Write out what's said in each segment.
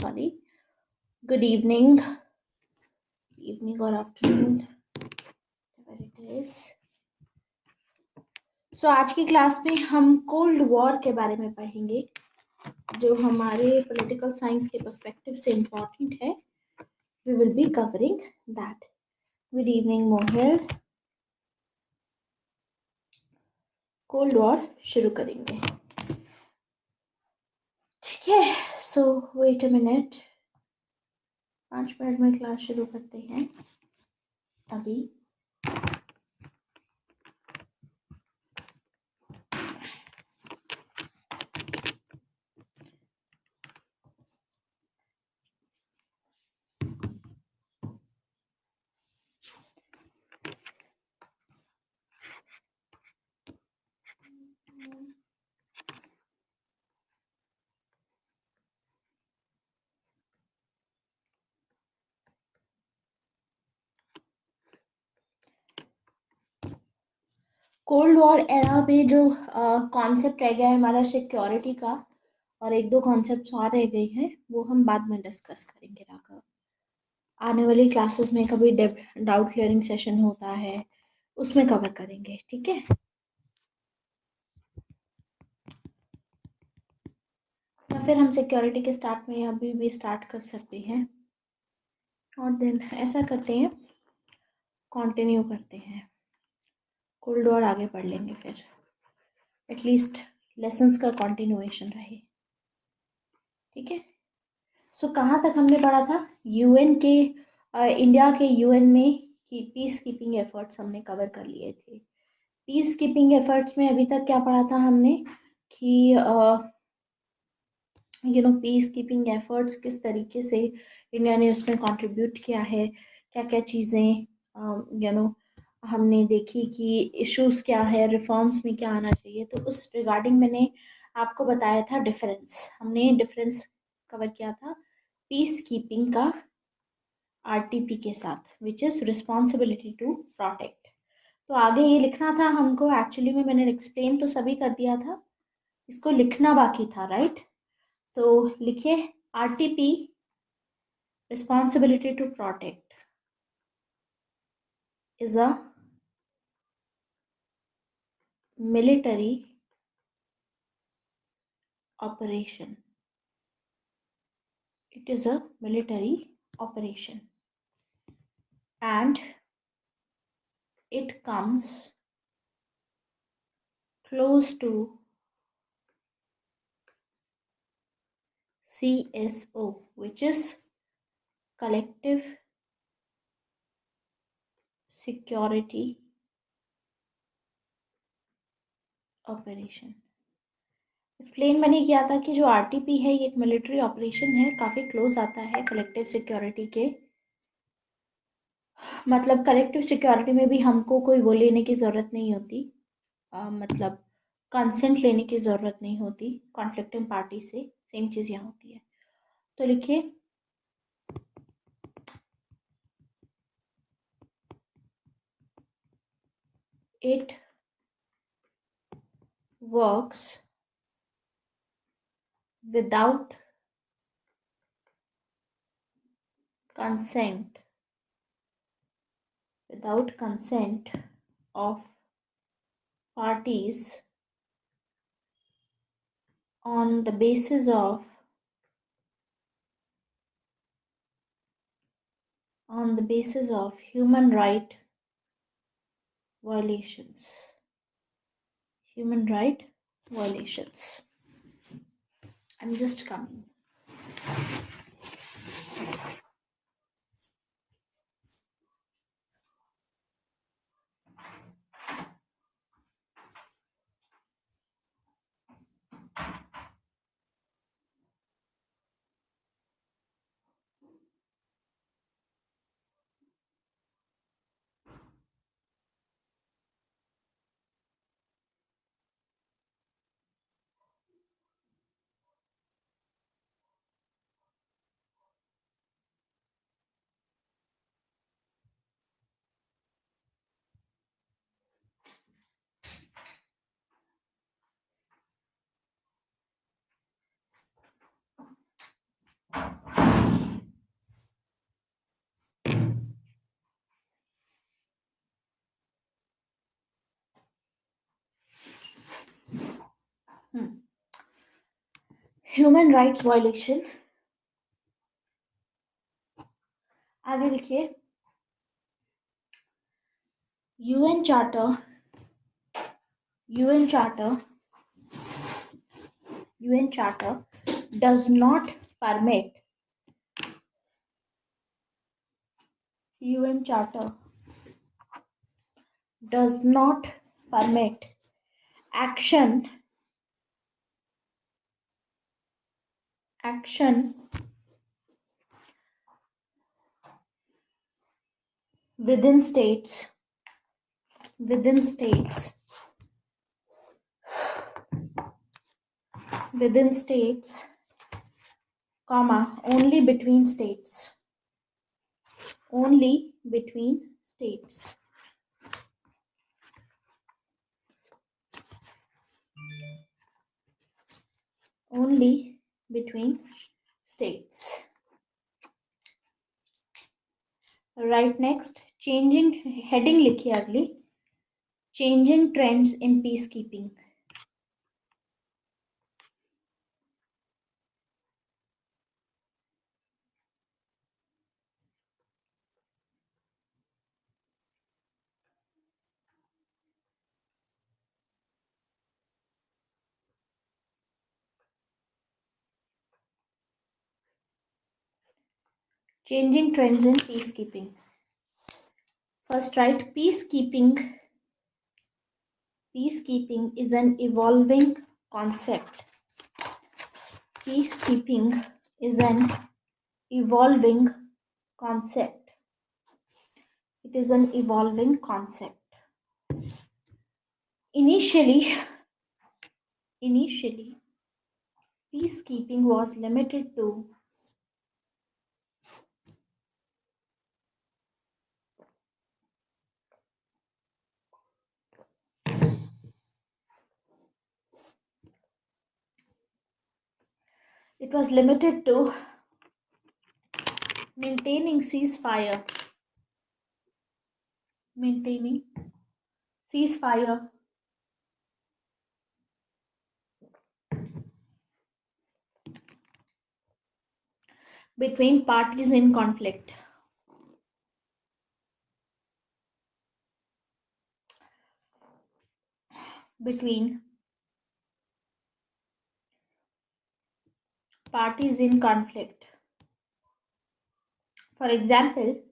sorry. Good evening or afternoon, whatever it is. So आज की class में हम कोल्ड वॉर के बारे में पढ़ेंगे, जो हमारे पॉलिटिकल साइंस के पर्सपेक्टिव से इम्पोर्टेंट है. We will be covering that. Good evening, Mohil. Cold war शुरू करेंगे. ठीक है. सो वेट अ मिनट. 5 मिनट में क्लास शुरू करते हैं अभी. कोल्ड वॉर एरा में जो कॉन्सेप्ट रह गया है हमारा सिक्योरिटी का, और एक दो कॉन्सेप्ट्स और रह गए हैं, वो हम बाद में डिस्कस करेंगे. राघव, आने वाली क्लासेस में कभी डाउट क्लियरिंग सेशन होता है, उसमें कवर करेंगे. ठीक है. या फिर हम सिक्योरिटी के स्टार्ट में अभी भी स्टार्ट कर सकते हैं, और देन ऐसा करते हैं, कंटिन्यू करते हैं. कोल्ड वॉर आगे पढ़ लेंगे, फिर एटलीस्ट लेसन्स का कंटिन्यूएशन रहे. ठीक है. सो कहाँ तक हमने पढ़ा था? यूएन के इंडिया के यूएन में की पीस कीपिंग एफर्ट्स हमने कवर कर लिए थे. पीस कीपिंग एफर्ट्स में अभी तक क्या पढ़ा था हमने कि पीस कीपिंग एफर्ट्स किस तरीके से इंडिया ने उसमें कंट्रीब्यूट किया है, क्या क्या चीज़ें हमने देखी कि इश्यूज क्या है, रिफॉर्म्स में क्या आना चाहिए. तो उस रिगार्डिंग मैंने आपको बताया था डिफरेंस. हमने डिफरेंस कवर किया था पीस कीपिंग का आरटीपी के साथ, which is responsibility to protect. तो आगे ये लिखना था हमको. एक्चुअली में मैंने एक्सप्लेन तो सभी कर दिया था, इसको लिखना बाकी था, राइट? तो लिखिए RTP, responsibility to protect, is a military operation. It is a military operation, and it comes close to CSO, which is collective security operation. Explain मैंने किया था कि जो आरटीपी है ये एक मिलिट्री ऑपरेशन है, काफ़ी क्लोज आता है कलेक्टिव सिक्योरिटी के. मतलब कलेक्टिव सिक्योरिटी में भी हमको कोई वो लेने की ज़रूरत नहीं होती, मतलब कंसेंट लेने की ज़रूरत नहीं होती कॉन्फ्लिक्टिंग पार्टी से. सेम चीज़ यहाँ होती है. तो लिखिए it works without consent of parties on the basis of human right violations. I'm just coming. Human rights violation, आगे लिखिए। UN charter, UN charter, UN charter does not permit, UN Charter does not permit action action within states within states within states, comma, only between states, only between states, only between states. Right, next, changing, heading लिखिए अगली, changing trends in peacekeeping. Changing trends in peacekeeping. First, write peacekeeping. Peacekeeping is an evolving concept. Peacekeeping is an evolving concept. It is an evolving concept. Initially, peacekeeping was limited to it was limited to maintaining ceasefire, maintaining ceasefire between parties in conflict. Between parties in conflict. For example,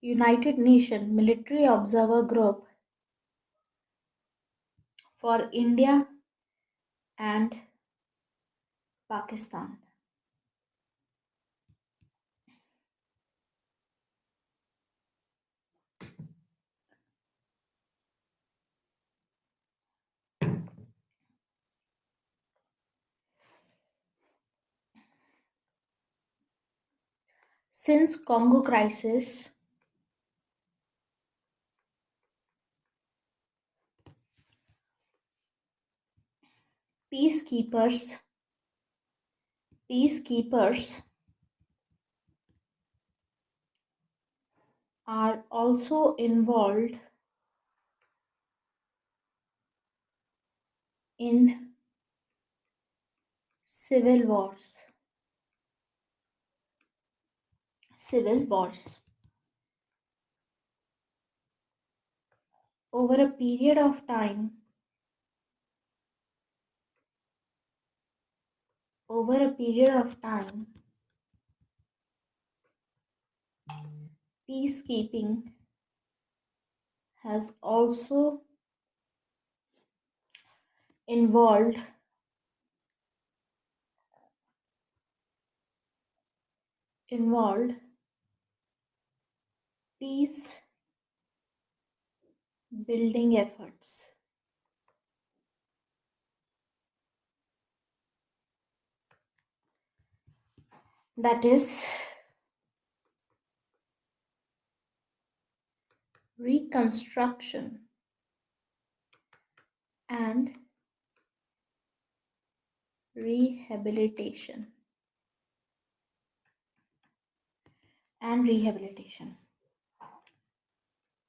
United Nations Military Observer Group for India and Pakistan. Since Congo crisis, peacekeepers are also involved in civil wars. Civil wars. Over a period of time, peacekeeping has also involved peace building efforts. That is reconstruction and rehabilitation.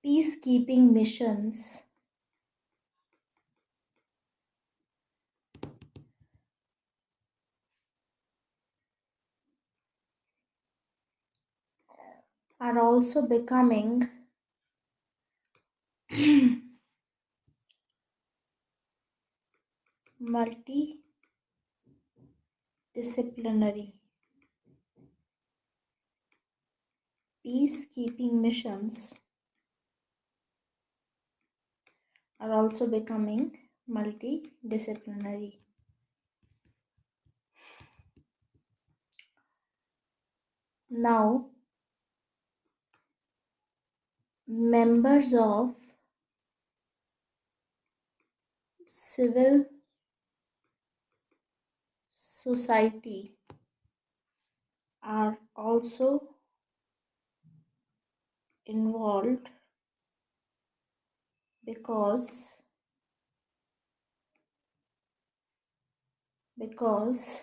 Peacekeeping missions are also becoming multidisciplinary. Peacekeeping missions are also becoming multidisciplinary. Now, members of civil society are also involved because because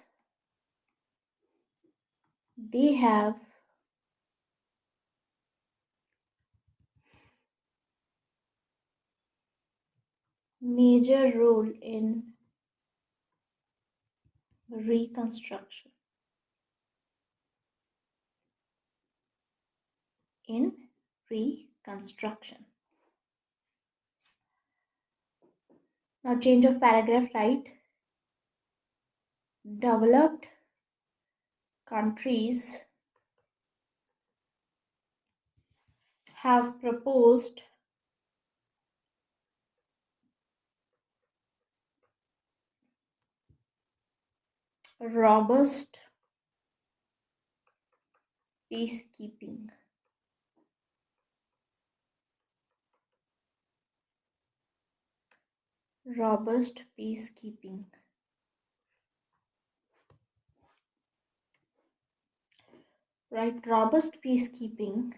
they have major role reconstruction in reconstruction. Now change of paragraph, right? Developed countries have proposed robust peacekeeping. Robust peacekeeping. Right, robust peacekeeping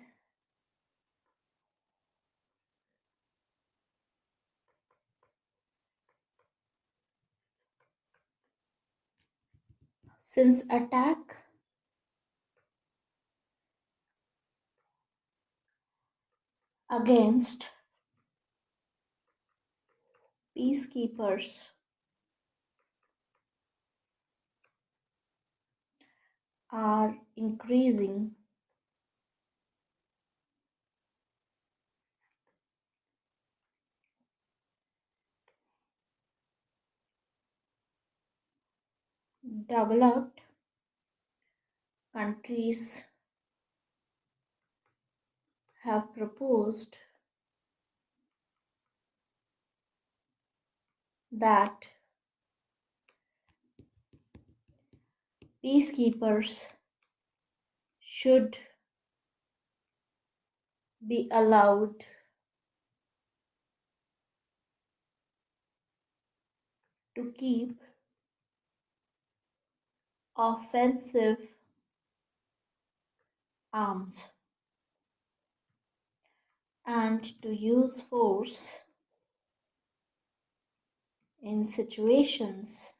since attack against peacekeepers are increasing. Developed countries have proposed that peacekeepers should be allowed to keep offensive arms and to use force in situations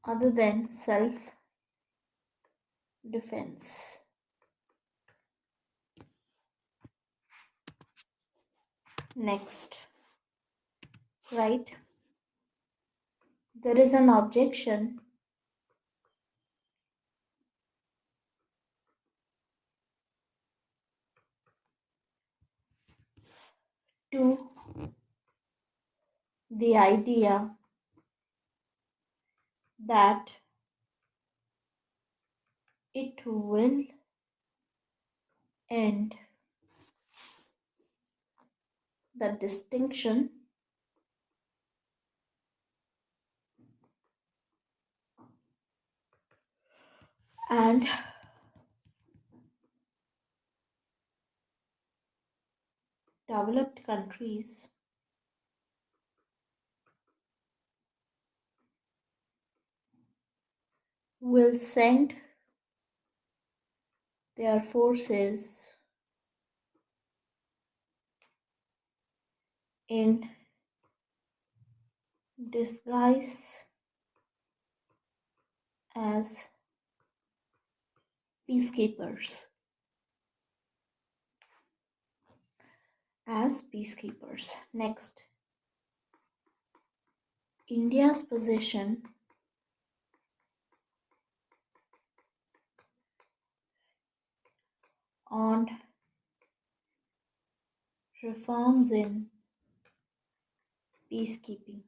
other than self defense. Next, right? There is an objection to the idea that it will end the distinction and developed countries will send their forces in disguise as peacekeepers. Next, India's position on reforms in peacekeeping.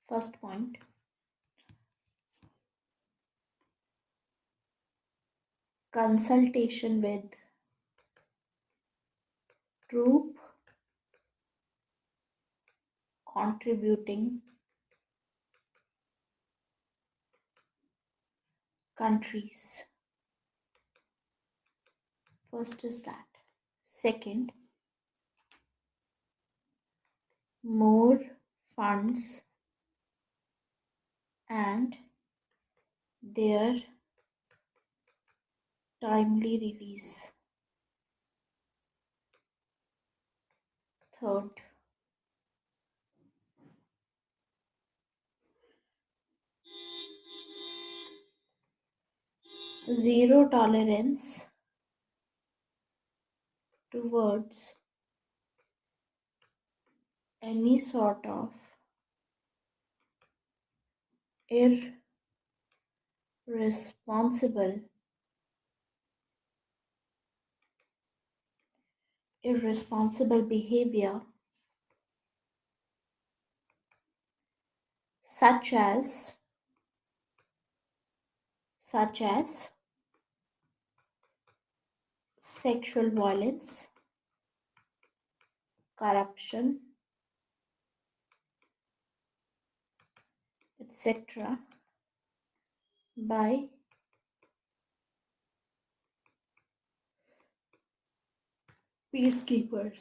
First point, consultation with troop contributing countries. First is that. Second, more funds and their timely release. Third, zero tolerance towards any sort of irresponsible behavior such as sexual violence, corruption, etc. by peacekeepers.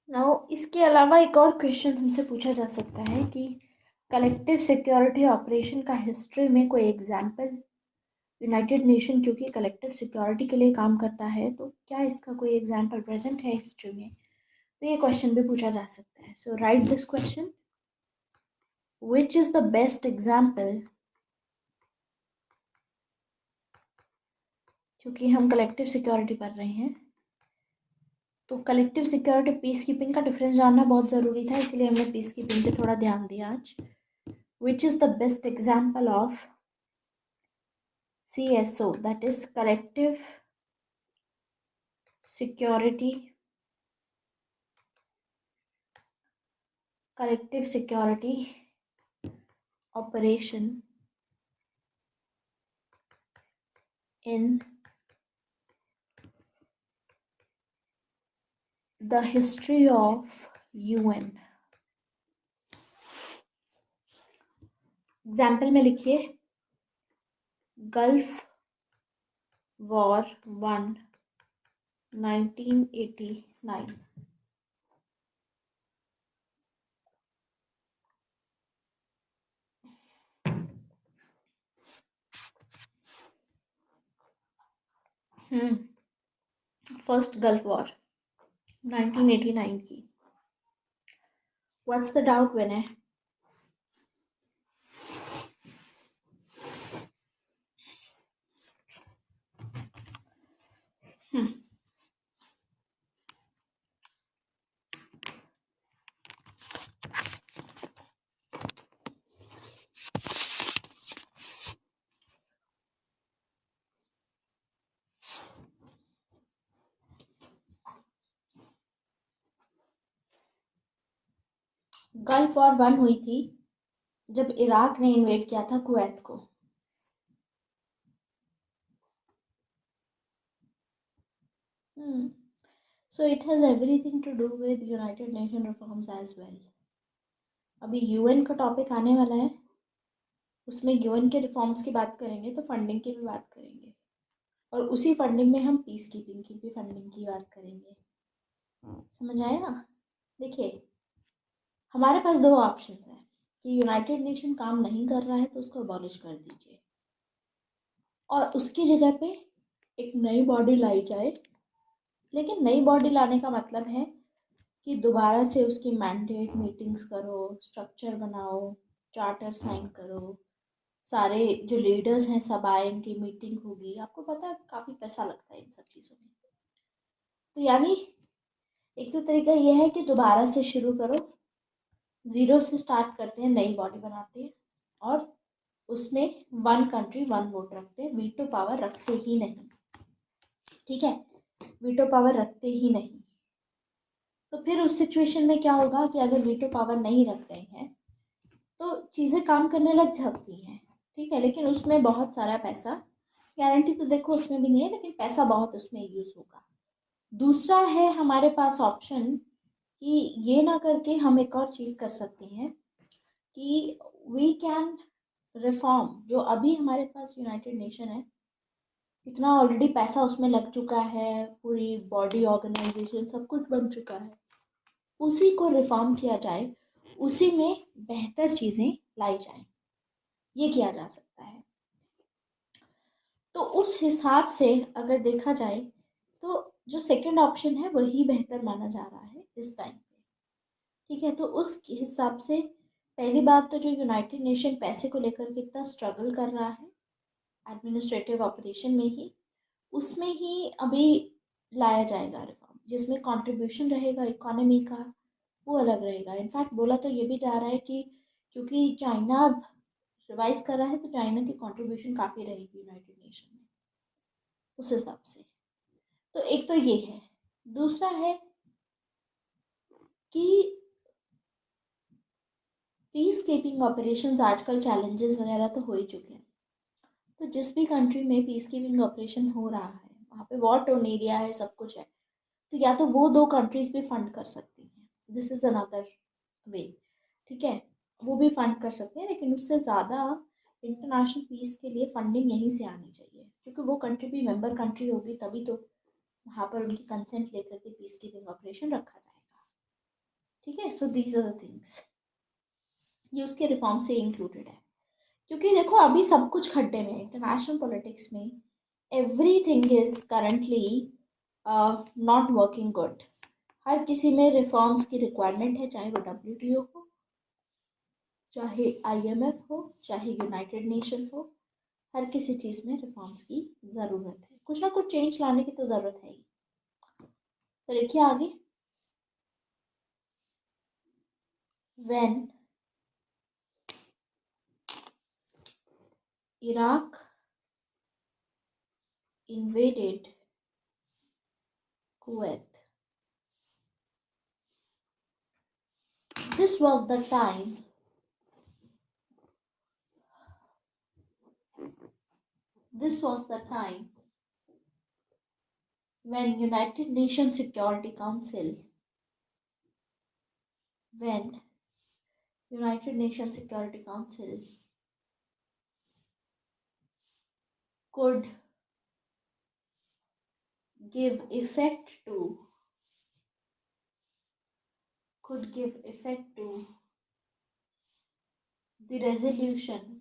Now इसके अलावा एक और question हमसे पूछा जा सकता है कि कलेक्टिव सिक्योरिटी ऑपरेशन का हिस्ट्री में कोई एग्जाम्पल, यूनाइटेड नेशन क्योंकि कलेक्टिव सिक्योरिटी के लिए काम करता है, तो क्या इसका कोई एग्जाम्पल प्रेजेंट है हिस्ट्री में? तो ये क्वेश्चन भी पूछा जा सकता है. So write this question, which is the best example, क्योंकि हम कलेक्टिव सिक्योरिटी पढ़ रहे हैं तो कलेक्टिव सिक्योरिटी पीस कीपिंग का डिफरेंस जानना बहुत ज़रूरी था, इसलिए हमने पीस कीपिंग पे थोड़ा ध्यान दिया आज. Which is the best example of CSO, that is collective security operation in the history of UN. Example में लिखिए gulf war 1 1989. First gulf war 1989 की. What's the doubt Vinay? Gulf war 1 हुई थी जब इराक ने इन्वेड किया था Kuwait को. So it has everything to do with United Nation reforms as well. अभी यूएन का टॉपिक आने वाला है, उसमें यूएन के रिफॉर्म्स की बात करेंगे तो फंडिंग की भी बात करेंगे, और उसी फंडिंग में हम पीस कीपिंग की भी फंडिंग की बात करेंगे. समझ आया ना? देखिए हमारे पास दो ऑप्शन हैं कि यूनाइटेड नेशन काम नहीं कर रहा है तो उसको अबॉलिश कर दीजिए, और उसकी जगह पे एक नई बॉडी लाई जाए। लेकिन नई बॉडी लाने का मतलब है कि दोबारा से उसकी मैंडेट मीटिंग्स करो, स्ट्रक्चर बनाओ, चार्टर साइन करो, सारे जो लीडर्स हैं सब आए, इनकी मीटिंग होगी। आपको पता है काफ़ी पैसा लगता है इन सब चीज़ों में। तो यानी एक तो तरीका ये है कि दोबारा से शुरू करो, ज़ीरो से स्टार्ट करते हैं, नई बॉडी बनाते हैं और उसमें वन कंट्री वन वोट रखते हैं, वीटो पावर रखते ही नहीं। ठीक है, वीटो पावर रखते ही नहीं। तो फिर उस सिचुएशन में क्या होगा कि अगर वीटो पावर नहीं रख रहे हैं तो चीज़ें काम करने लग जाती हैं। ठीक है, लेकिन उसमें बहुत सारा पैसा, गारंटी तो देखो उसमें भी नहीं है, लेकिन पैसा बहुत उसमें यूज़ होगा। दूसरा है हमारे पास ऑप्शन कि ये ना करके हम एक और चीज़ कर सकते हैं कि वी कैन रिफॉर्म जो अभी हमारे पास यूनाइटेड नेशन है, इतना ऑलरेडी पैसा उसमें लग चुका है, पूरी बॉडी ऑर्गेनाइजेशन सब कुछ बन चुका है, उसी को रिफॉर्म किया जाए, उसी में बेहतर चीज़ें लाई जाएं, ये किया जा सकता है। तो उस हिसाब से अगर देखा जाए तो जो सेकंड ऑप्शन है वही बेहतर माना जा रहा है इस टाइम पे। ठीक है, तो उस हिसाब से पहली बात तो जो यूनाइटेड नेशन पैसे को लेकर कितना स्ट्रगल कर रहा है एडमिनिस्ट्रेटिव ऑपरेशन में ही, उसमें ही अभी लाया जाएगा रिफॉर्म, जिसमें कंट्रीब्यूशन रहेगा इकोनॉमी का वो अलग रहेगा। इनफैक्ट बोला तो ये भी जा रहा है कि क्योंकि चाइना अब रिवाइज कर रहा है तो चाइना की कंट्रीब्यूशन काफ़ी रहेगी यूनाइटेड नेशन में, उस हिसाब से। तो एक तो ये है। दूसरा है कि पीस कीपिंग ऑपरेशंस आजकल चैलेंजेस वगैरह तो हो ही चुके हैं। तो जिस भी कंट्री में पीस कीपिंग ऑपरेशन हो रहा है वहाँ पे वॉर टोन एरिया है, सब कुछ है, तो या तो वो दो कंट्रीज भी फंड कर सकती हैं, दिस इज अनदर वे। ठीक है, वो भी फंड कर सकते हैं, लेकिन उससे ज़्यादा इंटरनेशनल पीस के लिए फंडिंग यहीं से आनी चाहिए, क्योंकि वो कंट्री भी मेंबर कंट्री होगी, तभी तो वहाँ पर उनकी कंसेंट लेकर के पीस कीपिंग ऑपरेशन रखा जाएगा। ठीक है, so these are the things, ये उसके रिफॉर्म से इंक्लूडेड है। क्योंकि देखो अभी सब कुछ खड्डे में, इंटरनेशनल पॉलिटिक्स में everything is currently not working good. हर किसी में रिफॉर्म्स की रिक्वायरमेंट है, चाहे वो WTO हो, चाहे IMF हो, चाहे यूनाइटेड नेशन हो, हर किसी चीज़ में रिफॉर्म्स की ज़रूरत है, कुछ ना कुछ चेंज लाने की तो ज़रूरत है ही। तो देखिए आगे, when Iraq invaded Kuwait, this was the time this was the time when when United Nations Security Council could give effect to the resolution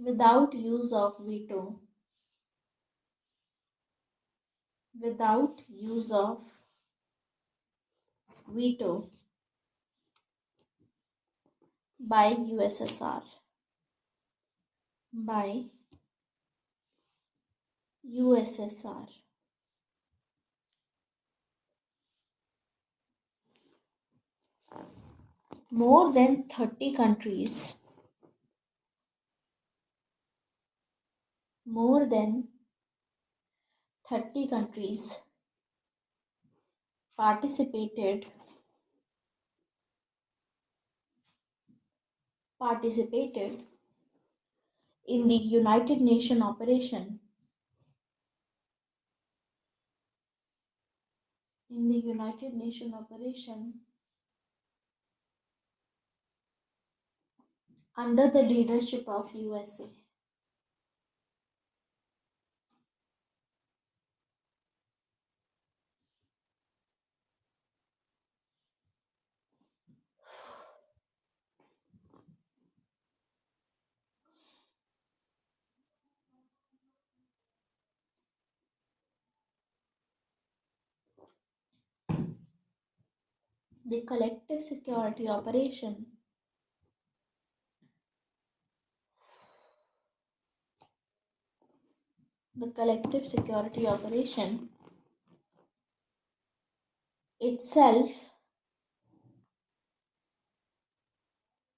without use of veto by USSR by USSR. More than 30 countries, more than 30 countries participated in the United Nations operation under the leadership of USA. The collective security operation. The collective security operation itself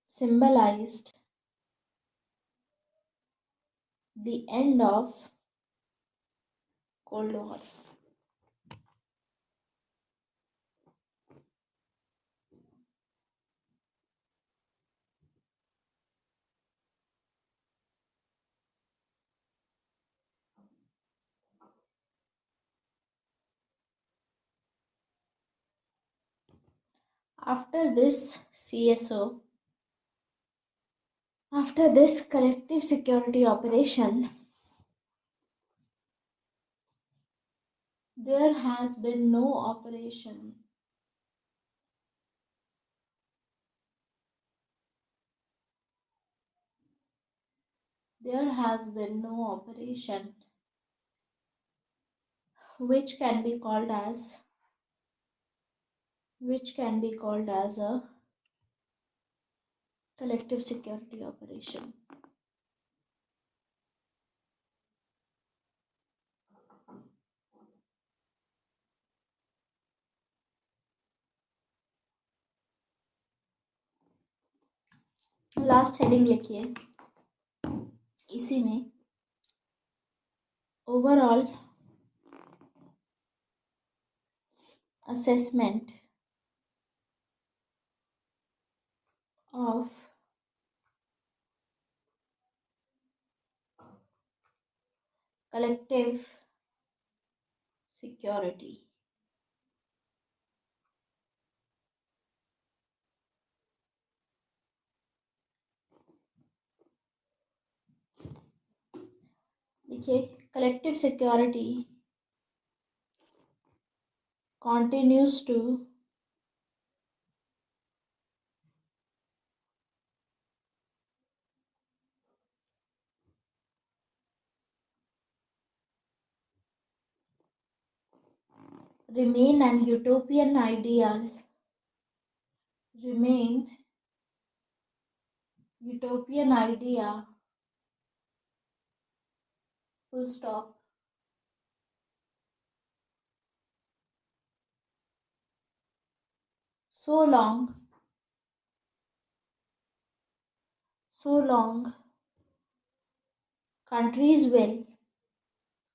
symbolized the end of Cold War. After this CSO, after this collective security operation, there has been no operation. There has been no operation which can be called as a collective security operation. Last heading लिखिए इसी में overall assessment of collective security. देखिए collective security continues to remain an utopian ideal, remain utopian idea, full stop, so long, so long countries will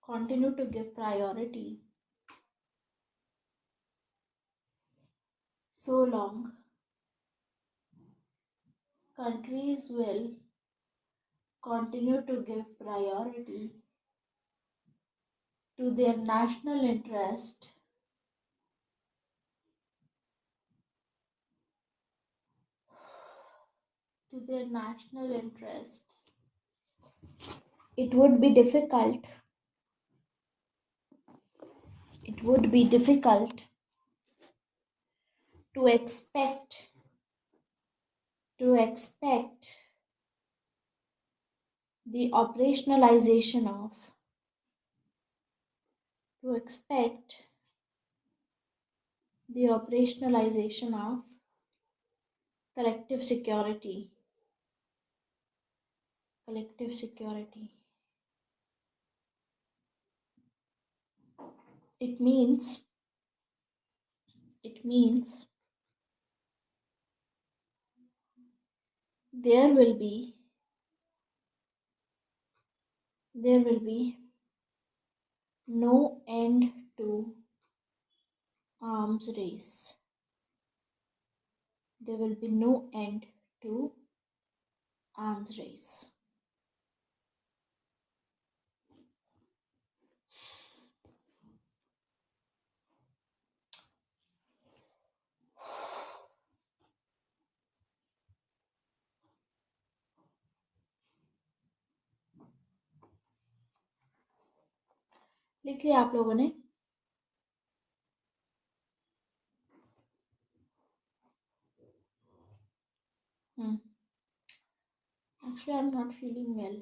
continue to give priority, so long countries will continue to give priority to their national interest, to their national interest. It would be difficult. It would be difficult to expect the operationalization of to expect the operationalization of collective security. Collective security. It means it means there will be there will be no end to arms race. There will be no end to arms race. लिख लिया आप लोगों ने? Actually, I'm not feeling well.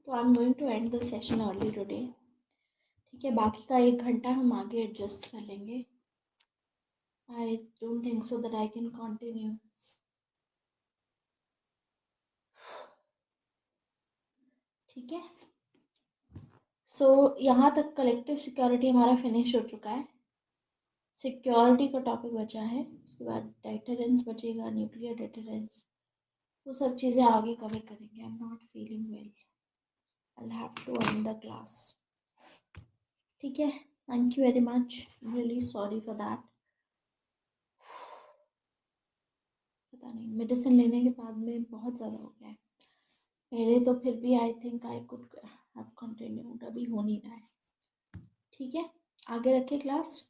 So I'm going to end the session early today. ठीक है, बाकी का 1 घंटा हम आगे एडजस्ट कर लेंगे। I don't think so that I can continue. ठीक है, सो यहाँ तक कलेक्टिव सिक्योरिटी हमारा फिनिश हो चुका है। सिक्योरिटी का टॉपिक बचा है, उसके बाद डेटरेंस बचेगा, न्यूक्लियर डेटरेंस, वो सब चीज़ें आगे कवर करेंगे। I am not feeling well, I have to end the class. ठीक है, thank you very much, really sorry for that. पता नहीं, मेडिसिन लेने के बाद में बहुत ज़्यादा हो गया है। पहले तो फिर भी I think I could have continued, अभी हो नहीं रहा है। ठीक है, आगे रखे क्लास।